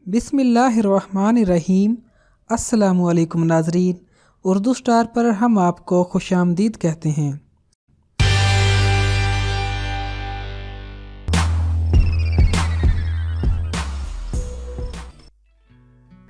बिस्मिल्लाहिर्रहमानिर्रहीम। अस्सलामुअलैकुम नाज़रीन, उर्दू स्टार पर हम आपको खुशामदीद कहते हैं।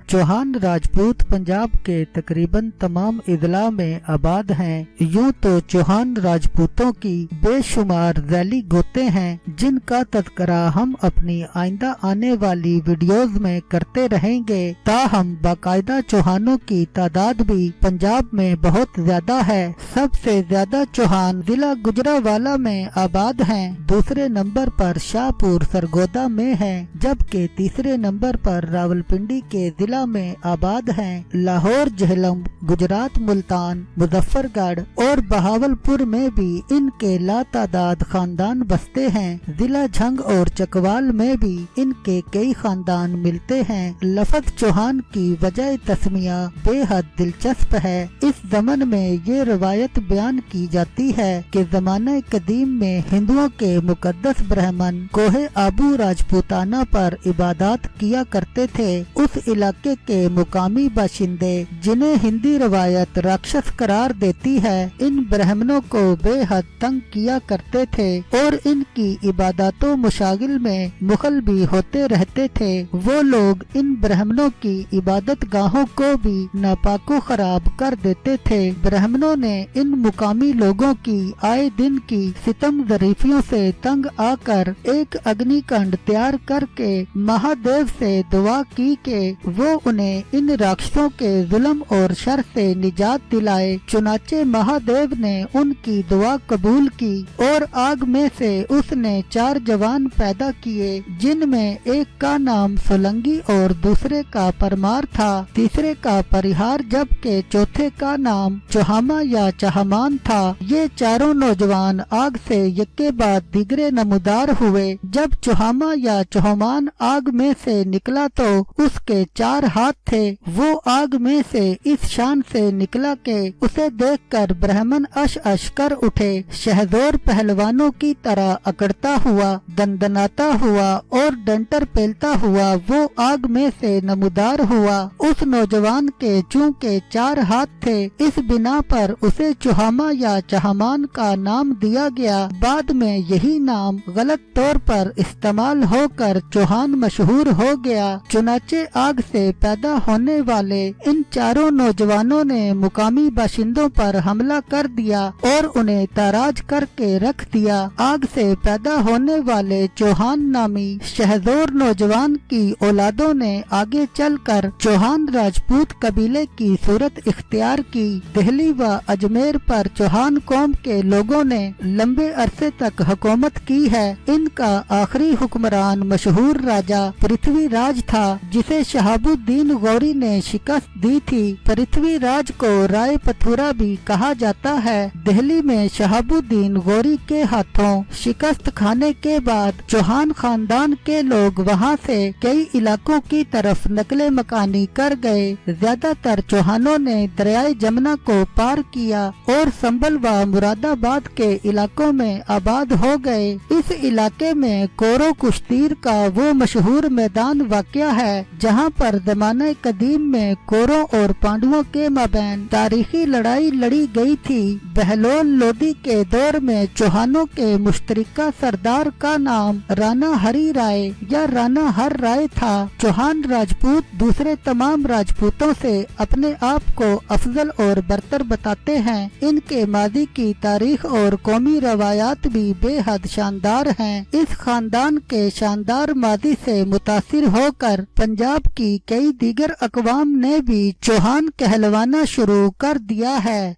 चौहान राजपूत पंजाब के तकरीबन तमाम इजला में आबाद हैं। यूं तो चौहान राजपूतों की बेशुमार ज़ैली गोते हैं जिनका तज़करा हम अपनी आइंदा आने वाली वीडियोस में करते रहेंगे। ताहम बाकायदा चौहानों की तादाद भी पंजाब में बहुत ज्यादा है। सबसे ज्यादा चौहान जिला गुजरावाला में आबाद हैं। दूसरे नंबर पर शाहपुर सरगोदा में है, जबकि तीसरे नंबर पर रावलपिंडी के जिला में आबाद हैं। लाहौर, झेलम, गुजरात, मुल्तान, मुजफ्फरगढ़ और बहावलपुर में भी इनके लातादाद खानदान बसते हैं। जिला झंग और चकवाल में भी इनके कई खानदान मिलते हैं। लफ्ज़ चौहान की वजह तस्मिया बेहद दिलचस्प है। इस ज़मन में ये रवायत बयान की जाती है कि ज़माने कदीम में हिंदुओं के मुकद्दस ब्राह्मण कोहे आबू राजपूताना पर इबादत किया करते थे। उस इलाके के मुकामी बाशिंदे, जिन्हें हिंदी रवायत राक्षस करार देती है, इन ब्राह्मणों को बेहद तंग किया करते थे और इनकी इबादतों मुशागिल में मुखल भी होते रहते थे। वो लोग इन ब्राह्मणों की इबादत गाहों को भी नापाको खराब कर देते थे। ब्राह्मणों ने इन मुकामी लोगों की आए दिन की सितम ज़रीफियों से तंग आकर एक अग्निकांड तैयार करके महादेव से दुआ की कि वो उन्हें इन राक्षसों के जुल्म और शर से निजात दिलाए। चुनाचे महादेव ने उनकी दुआ कबूल की और आग में से उसने 4 जवान पैदा किए, जिनमें एक का नाम सोलंगी और दूसरे का परमार था, तीसरे का परिहार, जबकि चौथे का नाम चौहामा या चहमान था। ये चारों नौजवान आग से यक्के बाद दिगरे नमूदार हुए। जब चौहामा या चौहामान आग में से निकला तो उसके 4 हाथ थे। वो आग में से इस शान से निकला कि उसे देखकर ब्राह्मण अश अश कर उठे। शहजोर पहलवानों की तरह अकड़ता हुआ, दंदनाता हुआ और डंटर पेलता हुआ वो आग में से नमूदार हुआ। उस नौजवान के चूंकि 4 हाथ थे, इस बिना पर उसे चौहामा या चहमान का नाम दिया गया। बाद में यही नाम गलत तौर पर इस्तेमाल होकर चौहान मशहूर हो गया। चुनाचे आग से पैदा होने वाले इन चारों नौजवानों ने मुकामी बाशिंदों पर हमला कर दिया और उन्हें ताराज करके रख दिया। आग से पैदा होने वाले चौहान नामी शहजोर नौजवान की औलादों ने आगे चलकर चौहान राजपूत कबीले की सूरत इख्तियार की। दिल्ली व अजमेर पर चौहान कौम के लोगों ने लंबे अरसे तक हुकूमत की है। इनका आखिरी हुक्मरान मशहूर राजा पृथ्वीराज था, जिसे शहाबुद्दीन गौरी ने शिकस्त दी थी। पृथ्वीराज को राय पथुरा भी कहा जाता है। दिल्ली में शहाबुद्दीन गौरी के हाथों शिकस्त खाने के बाद चौहान खानदान के लोग वहां से कई इलाकों की तरफ नकले मकानी कर गए। ज्यादातर चौहानों ने दरियाए जमुना को पार किया और संभल व मुरादाबाद के इलाकों में आबाद हो गए। इस इलाके में कोरो कुश्तीर का वो मशहूर मैदान वाक़या है जहाँ पर ज़माने कदीम में कोरों और पांडवों के माबैन तारीखी लड़ाई लड़ी गई थी। बहलोल लोदी के दौर में चौहानों के मुश्तरका सरदार का नाम राणा हरि राय या राणा हर राय था। चौहान राजपूत दूसरे तमाम राजपूतों से अपने आप को अफजल और बरतर बताते हैं। इनके मादी की तारीख और कौमी रवायात भी बेहद शानदार हैं। इस खानदान के शानदार मादी से मुतासिर होकर पंजाब की कई दीगर अकवाम ने भी चौहान कहलवाना शुरू कर दिया है।